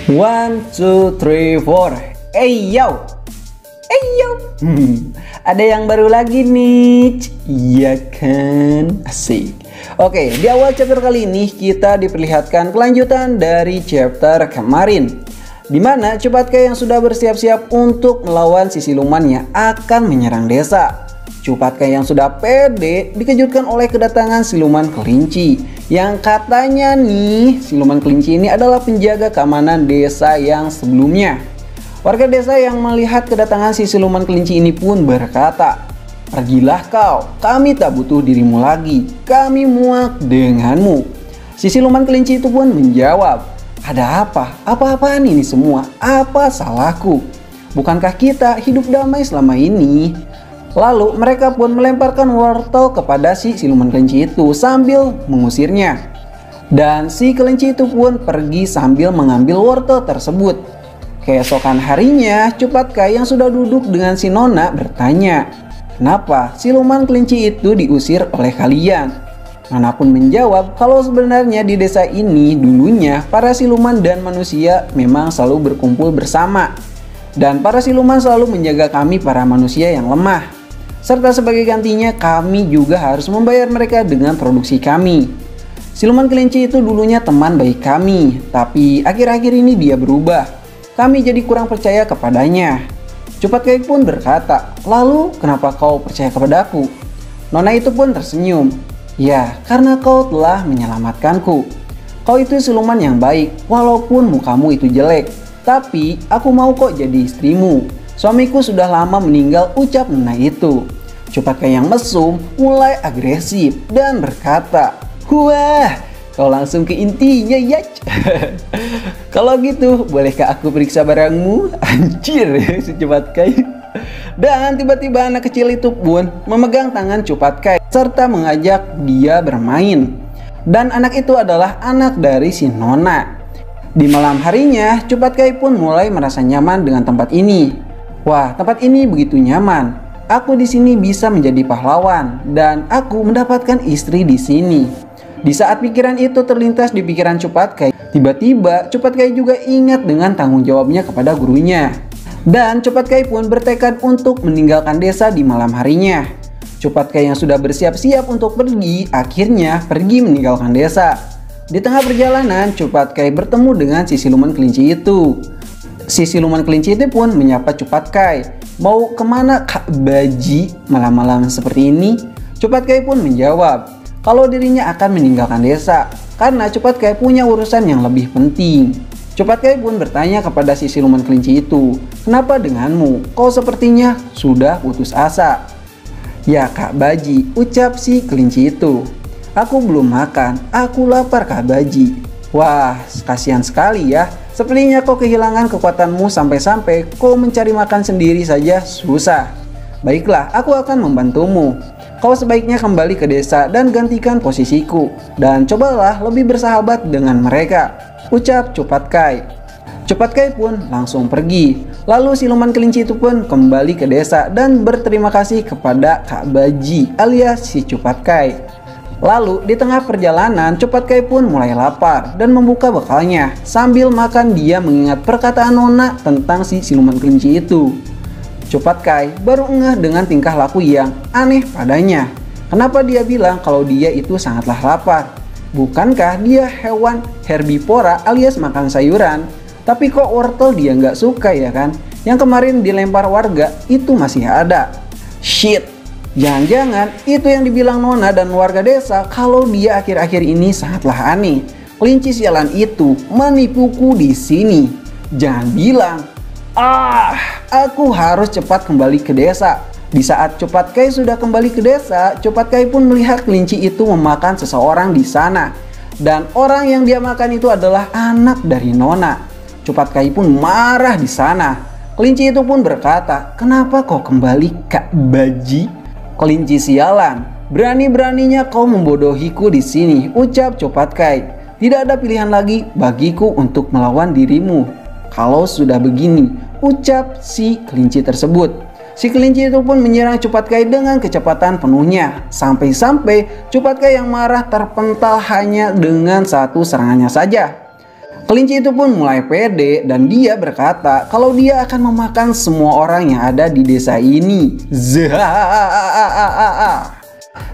One, two, three, four. Yo, yo. Ada yang baru lagi nih, iya kan? Asik. Oke, di awal chapter kali ini kita diperlihatkan kelanjutan dari chapter kemarin, di mana Cupatka yang sudah bersiap-siap untuk melawan si siluman yang akan menyerang desa. Cupatka yang sudah pede dikejutkan oleh kedatangan siluman kelinci, yang katanya nih siluman kelinci ini adalah penjaga keamanan desa yang sebelumnya. Warga desa yang melihat kedatangan si siluman kelinci ini pun berkata, "Pergilah kau, kami tak butuh dirimu lagi, kami muak denganmu." Si siluman kelinci itu pun menjawab, "Ada apa? Apa-apaan ini semua? Apa salahku? Bukankah kita hidup damai selama ini?" Lalu mereka pun melemparkan wortel kepada si siluman kelinci itu sambil mengusirnya. Dan si kelinci itu pun pergi sambil mengambil wortel tersebut. Keesokan harinya, Cupatka yang sudah duduk dengan si Nona bertanya, "Kenapa siluman kelinci itu diusir oleh kalian?" Nona pun menjawab kalau sebenarnya di desa ini dulunya para siluman dan manusia memang selalu berkumpul bersama. Dan para siluman selalu menjaga kami para manusia yang lemah. Serta sebagai gantinya kami juga harus membayar mereka dengan produksi kami. Siluman kelinci itu dulunya teman baik kami, tapi akhir-akhir ini dia berubah. Kami jadi kurang percaya kepadanya. Cupatka pun berkata, "Lalu kenapa kau percaya kepadaku?" Nona itu pun tersenyum. "Ya, karena kau telah menyelamatkanku. Kau itu siluman yang baik, walaupun mukamu itu jelek. Tapi aku mau kok jadi istrimu. Suamiku sudah lama meninggal," ucap Nona itu. Cupatka yang mesum mulai agresif dan berkata, "Wah, kau langsung ke intinya ya." "Kalau gitu, bolehkah aku periksa barangmu?" Anjir, si Cupatka. Dan tiba-tiba anak kecil itu pun memegang tangan Cupatka serta mengajak dia bermain. Dan anak itu adalah anak dari si Nona. Di malam harinya, Cupatka pun mulai merasa nyaman dengan tempat ini. "Wah, tempat ini begitu nyaman. Aku di sini bisa menjadi pahlawan dan aku mendapatkan istri di sini." Di saat pikiran itu terlintas di pikiran Cupatka, tiba-tiba Cupatka juga ingat dengan tanggung jawabnya kepada gurunya. Dan Cupatka pun bertekad untuk meninggalkan desa di malam harinya. Cupatka yang sudah bersiap-siap untuk pergi, akhirnya pergi meninggalkan desa. Di tengah perjalanan, Cupatka bertemu dengan si siluman kelinci itu. Si siluman kelinci itu pun menyapa Cupatka, "Mau kemana Kak Baji malam-malam seperti ini?" Cupatka pun menjawab kalau dirinya akan meninggalkan desa karena Cupatka punya urusan yang lebih penting. Cupatka pun bertanya kepada si siluman kelinci itu, "Kenapa denganmu? Kau sepertinya sudah putus asa." "Ya Kak Baji," ucap si kelinci itu, "aku belum makan, aku lapar Kak Baji." "Wah, kasihan sekali ya. Sepertinya kau kehilangan kekuatanmu sampai-sampai kau mencari makan sendiri saja susah. Baiklah, aku akan membantumu. Kau sebaiknya kembali ke desa dan gantikan posisiku. Dan cobalah lebih bersahabat dengan mereka," ucap Cupatka. Cupatka pun langsung pergi. Lalu siluman kelinci itu pun kembali ke desa dan berterima kasih kepada Kak Baji alias si Cupatka. Lalu di tengah perjalanan, Cupatka pun mulai lapar dan membuka bekalnya. Sambil makan dia mengingat perkataan Nona tentang si siluman kelinci itu. Cupatka baru ngeh dengan tingkah laku yang aneh padanya. Kenapa dia bilang kalau dia itu sangatlah lapar? Bukankah dia hewan herbivora alias makan sayuran? Tapi kok wortel dia nggak suka ya kan? Yang kemarin dilempar warga itu masih ada. Shit! Jangan-jangan itu yang dibilang Nona dan warga desa kalau dia akhir-akhir ini sangatlah aneh. Kelinci sialan itu menipuku di sini. Jangan bilang, aku harus cepat kembali ke desa. Di saat Cupatka sudah kembali ke desa, Cupatka pun melihat kelinci itu memakan seseorang di sana. Dan orang yang dia makan itu adalah anak dari Nona. Cupatka pun marah di sana. Kelinci itu pun berkata, "Kenapa kau kembali Kak Baji?" "Kelinci sialan, berani-beraninya kau membodohiku di sini," ucap Cupatka. "Tidak ada pilihan lagi bagiku untuk melawan dirimu. Kalau sudah begini," ucap si kelinci tersebut. Si kelinci itu pun menyerang Cupatka dengan kecepatan penuhnya. Sampai-sampai Cupatka yang marah terpental hanya dengan satu serangannya saja. Kelinci itu pun mulai pede dan dia berkata kalau dia akan memakan semua orang yang ada di desa ini.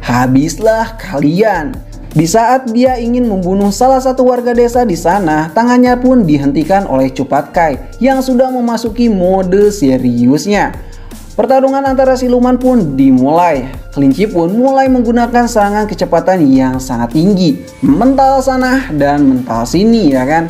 Habislah kalian. Di saat dia ingin membunuh salah satu warga desa di sana, tangannya pun dihentikan oleh Cupatkai yang sudah memasuki mode seriusnya. Pertarungan antara siluman pun dimulai. Kelinci pun mulai menggunakan serangan kecepatan yang sangat tinggi, mental sana dan mental sini, ya kan?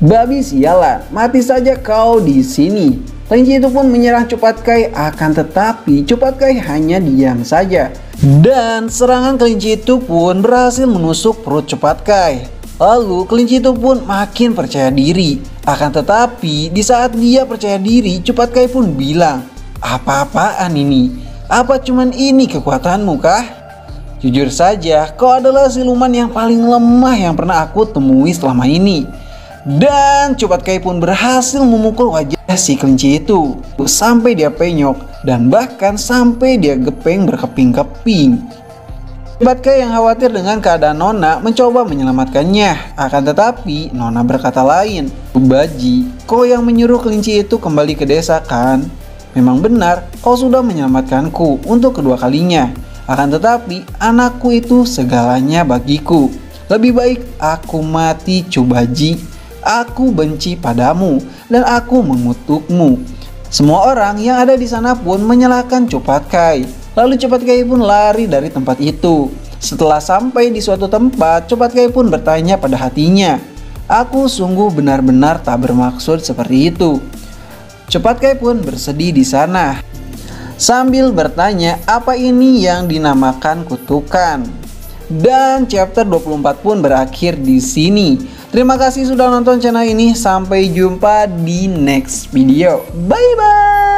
Babi sialan, mati saja kau di sini. Kelinci itu pun menyerang Cupatkai, akan tetapi Cupatkai hanya diam saja. Dan serangan kelinci itu pun berhasil menusuk perut Cupatkai. Lalu kelinci itu pun makin percaya diri. Akan tetapi di saat dia percaya diri, Cupatkai pun bilang, "Apa-apaan ini? Apa cuman ini kekuatanmu kah? Jujur saja, kau adalah siluman yang paling lemah yang pernah aku temui selama ini." Dan Cupatkai pun berhasil memukul wajah si kelinci itu sampai dia penyok dan bahkan sampai dia gepeng berkeping-keping. Cupatkai yang khawatir dengan keadaan Nona mencoba menyelamatkannya. Akan tetapi Nona berkata lain. "Baji, kau yang menyuruh kelinci itu kembali ke desa kan? Memang benar kau sudah menyelamatkanku untuk kedua kalinya. Akan tetapi anakku itu segalanya bagiku. Lebih baik aku mati, Cubaji. Aku benci padamu dan aku mengutukmu." Semua orang yang ada di sana pun menyalahkan Cupatkai. Lalu Cupatkai pun lari dari tempat itu. Setelah sampai di suatu tempat, Cupatkai pun bertanya pada hatinya, "Aku sungguh benar-benar tak bermaksud seperti itu." Cupatkai pun bersedih di sana sambil bertanya apa ini yang dinamakan kutukan. Dan chapter 24 pun berakhir di sini. Terima kasih sudah nonton channel ini. Sampai jumpa di next video. Bye bye.